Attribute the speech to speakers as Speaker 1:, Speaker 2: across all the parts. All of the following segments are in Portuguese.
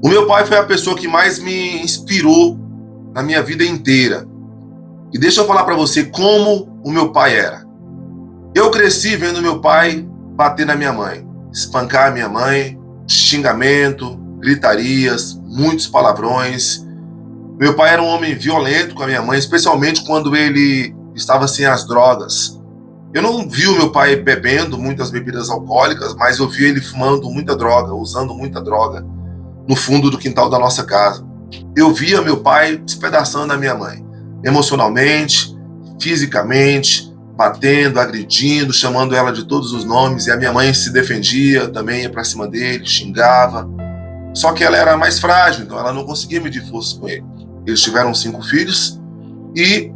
Speaker 1: O meu pai foi a pessoa que mais me inspirou na minha vida inteira. E deixa eu falar para você como o meu pai era. Eu cresci vendo meu pai bater na minha mãe, espancar a minha mãe, xingamento, gritarias, muitos palavrões. Meu pai era um homem violento com a minha mãe, especialmente quando ele estava sem as drogas. Eu não vi o meu pai bebendo muitas bebidas alcoólicas, mas eu vi ele fumando muita droga, usando muita droga no fundo do quintal da nossa casa. Eu via meu pai despedaçando a minha mãe, emocionalmente, fisicamente, batendo, agredindo, chamando ela de todos os nomes, e a minha mãe se defendia, também ia para cima dele, xingava. Só que ela era mais frágil, então ela não conseguia medir forças com ele. Eles tiveram 5 filhos e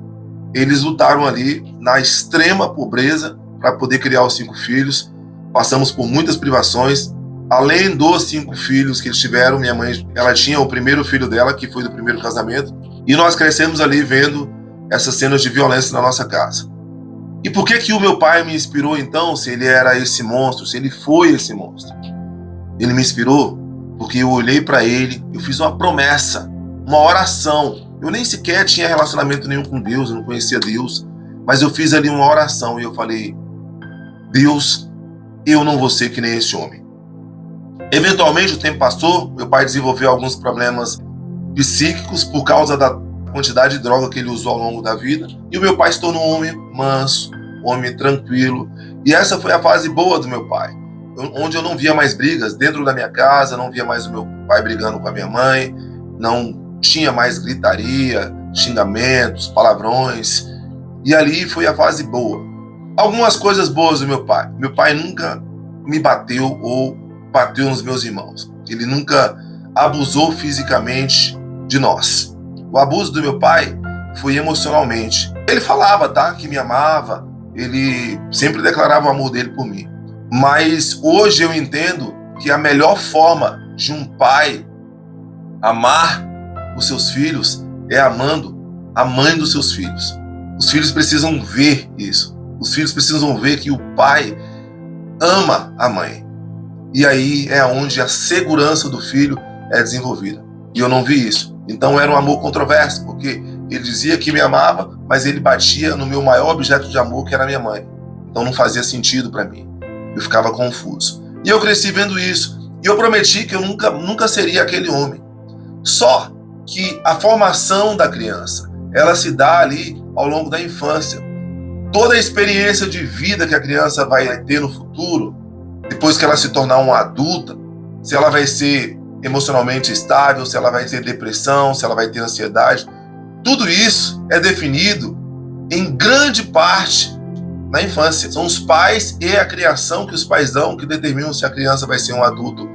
Speaker 1: eles lutaram ali na extrema pobreza para poder criar os 5 filhos. Passamos por muitas privações. Além dos 5 filhos que eles tiveram, minha mãe, ela tinha o primeiro filho dela, que foi do primeiro casamento. E nós crescemos ali vendo essas cenas de violência na nossa casa. E por que o meu pai me inspirou então, se ele era esse monstro, se ele foi esse monstro? Ele me inspirou porque eu olhei para ele, eu fiz uma promessa, uma oração. Eu nem sequer tinha relacionamento nenhum com Deus, eu não conhecia Deus, mas eu fiz ali uma oração e eu falei: Deus, eu não vou ser que nem esse homem. Eventualmente o tempo passou, meu pai desenvolveu alguns problemas psíquicos por causa da quantidade de droga que ele usou ao longo da vida, e o meu pai se tornou um homem manso, um homem tranquilo, e essa foi a fase boa do meu pai, onde eu não via mais brigas dentro da minha casa, não via mais o meu pai brigando com a minha mãe, não tinha mais gritaria, xingamentos, palavrões, e ali foi a fase boa. Algumas coisas boas do meu pai nunca me bateu ou bateu nos meus irmãos, ele nunca abusou fisicamente de nós. O abuso do meu pai foi emocionalmente. Ele falava, que me amava, ele sempre declarava o amor dele por mim, mas hoje eu entendo que a melhor forma de um pai amar os seus filhos é amando a mãe dos seus filhos. Os filhos precisam ver isso. Os filhos precisam ver que o pai ama a mãe. E aí é onde a segurança do filho é desenvolvida. E eu não vi isso. Então era um amor controverso, porque ele dizia que me amava, mas ele batia no meu maior objeto de amor, que era a minha mãe. Então não fazia sentido para mim. Eu ficava confuso. E eu cresci vendo isso. E eu prometi que eu nunca seria aquele homem. Só que a formação da criança, ela se dá ali ao longo da infância. Toda a experiência de vida que a criança vai ter no futuro, depois que ela se tornar uma adulta, se ela vai ser emocionalmente estável, se ela vai ter depressão, se ela vai ter ansiedade, tudo isso é definido em grande parte na infância. São os pais e a criação que os pais dão que determinam se a criança vai ser um adulto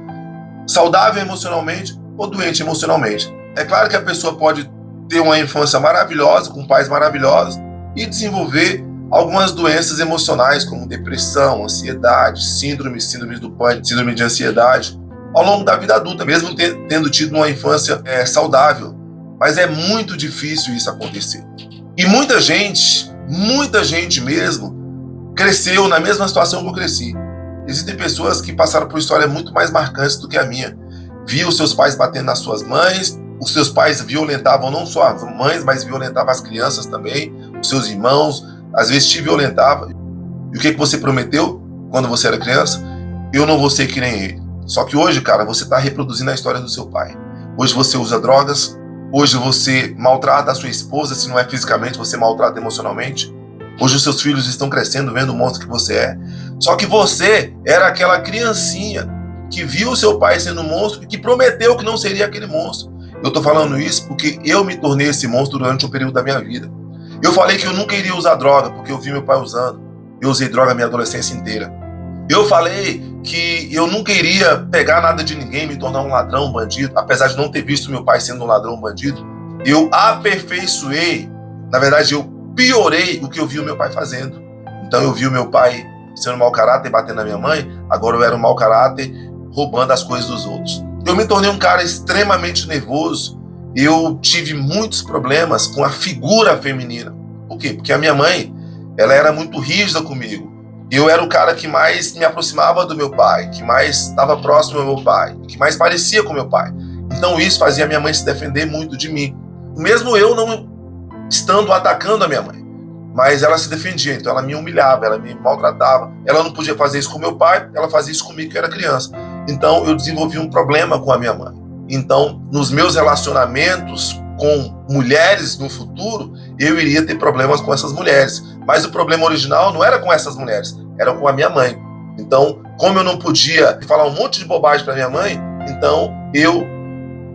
Speaker 1: saudável emocionalmente ou doente emocionalmente. É claro que a pessoa pode ter uma infância maravilhosa, com pais maravilhosos, e desenvolver algumas doenças emocionais, como depressão, ansiedade, síndrome do pânico, síndrome de ansiedade, ao longo da vida adulta, mesmo tendo tido uma infância saudável. Mas é muito difícil isso acontecer. E muita gente mesmo, cresceu na mesma situação que eu cresci. Existem pessoas que passaram por histórias muito mais marcantes do que a minha. Viu seus pais batendo nas suas mães, os seus pais violentavam não só as mães, mas violentavam as crianças também, os seus irmãos, às vezes te violentavam. E o que você prometeu quando você era criança? Eu não vou ser que nem ele. Só que hoje, cara, você está reproduzindo a história do seu pai. Hoje você usa drogas, hoje você maltrata a sua esposa, se não é fisicamente, você maltrata emocionalmente. Hoje os seus filhos estão crescendo vendo o monstro que você é. Só que você era aquela criancinha que viu o seu pai sendo um monstro e que prometeu que não seria aquele monstro. Eu estou falando isso porque eu me tornei esse monstro durante um período da minha vida. Eu falei que eu nunca iria usar droga porque eu vi meu pai usando. Eu usei droga a minha adolescência inteira. Eu falei que eu nunca iria pegar nada de ninguém, me tornar um ladrão, um bandido. Apesar de não ter visto meu pai sendo um ladrão, um bandido, eu aperfeiçoei, na verdade eu piorei o que eu vi o meu pai fazendo. Então eu vi o meu pai sendo um mau caráter, batendo na minha mãe, agora eu era um mau caráter, roubando as coisas dos outros. Eu me tornei um cara extremamente nervoso, eu tive muitos problemas com a figura feminina. Por quê? Porque a minha mãe, ela era muito rígida comigo. Eu era o cara que mais me aproximava do meu pai, que mais estava próximo ao meu pai, que mais parecia com meu pai. Então isso fazia a minha mãe se defender muito de mim. Mesmo eu não estando atacando a minha mãe. Mas ela se defendia, então ela me humilhava, ela me maltratava. Ela não podia fazer isso com meu pai, ela fazia isso comigo que eu era criança. Então eu desenvolvi um problema com a minha mãe. Então, nos meus relacionamentos com mulheres no futuro, eu iria ter problemas com essas mulheres. Mas o problema original não era com essas mulheres, era com a minha mãe. Então, como eu não podia falar um monte de bobagem para minha mãe, então eu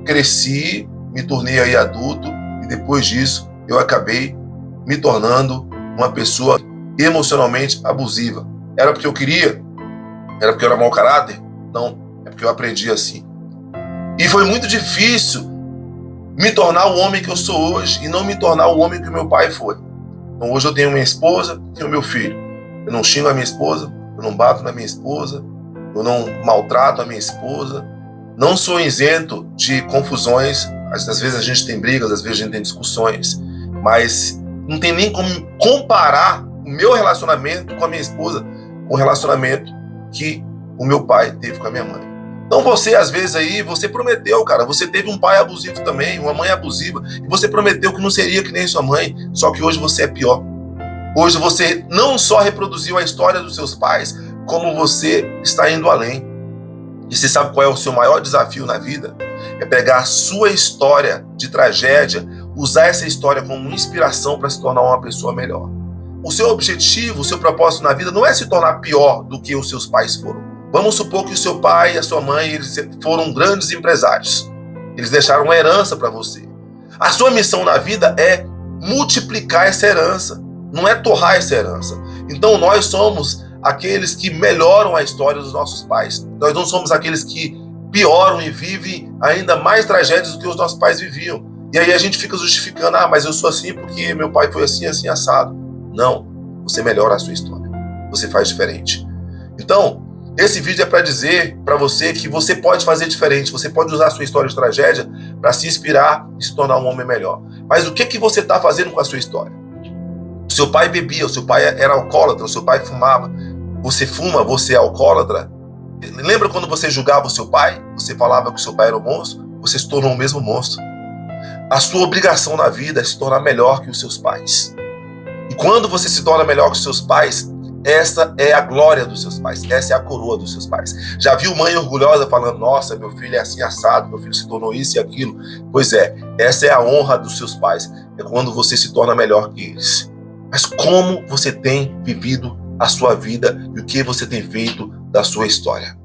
Speaker 1: cresci, me tornei aí adulto e depois disso eu acabei me tornando uma pessoa emocionalmente abusiva. Era porque eu queria? Era porque eu era mau caráter? Não, é porque eu aprendi assim. E foi muito difícil me tornar o homem que eu sou hoje e não me tornar o homem que meu pai foi. Então hoje eu tenho minha esposa, tenho meu filho. Eu não xingo a minha esposa, eu não bato na minha esposa, eu não maltrato a minha esposa, não sou isento de confusões. Às vezes a gente tem brigas, às vezes a gente tem discussões, mas não tem nem como comparar o meu relacionamento com a minha esposa com o relacionamento que o meu pai teve com a minha mãe. Então você, às vezes aí, você prometeu, cara, você teve um pai abusivo também, uma mãe abusiva, e você prometeu que não seria que nem sua mãe, só que hoje você é pior. Hoje você não só reproduziu a história dos seus pais, como você está indo além. E você sabe qual é o seu maior desafio na vida? É pegar a sua história de tragédia, usar essa história como inspiração para se tornar uma pessoa melhor. O seu objetivo, o seu propósito na vida não é se tornar pior do que os seus pais foram. Vamos supor que o seu pai e a sua mãe eles foram grandes empresários. Eles deixaram uma herança para você. A sua missão na vida é multiplicar essa herança, não é torrar essa herança. Então nós somos aqueles que melhoram a história dos nossos pais. Nós não somos aqueles que pioram e vivem ainda mais tragédias do que os nossos pais viviam. E aí a gente fica justificando, mas eu sou assim porque meu pai foi assim, assim, assado. Não, você melhora a sua história. Você faz diferente. Então, esse vídeo é para dizer para você que você pode fazer diferente. Você pode usar a sua história de tragédia para se inspirar e se tornar um homem melhor. Mas o que você está fazendo com a sua história? O seu pai bebia, o seu pai era alcoólatra, o seu pai fumava. Você fuma, você é alcoólatra? Lembra quando você julgava o seu pai? Você falava que o seu pai era um monstro? Você se tornou o mesmo monstro. A sua obrigação na vida é se tornar melhor que os seus pais. E quando você se torna melhor que os seus pais, essa é a glória dos seus pais, essa é a coroa dos seus pais. Já viu mãe orgulhosa falando, nossa, meu filho é assim assado, meu filho se tornou isso e aquilo? Pois é, essa é a honra dos seus pais, é quando você se torna melhor que eles. Mas como você tem vivido a sua vida e o que você tem feito da sua história?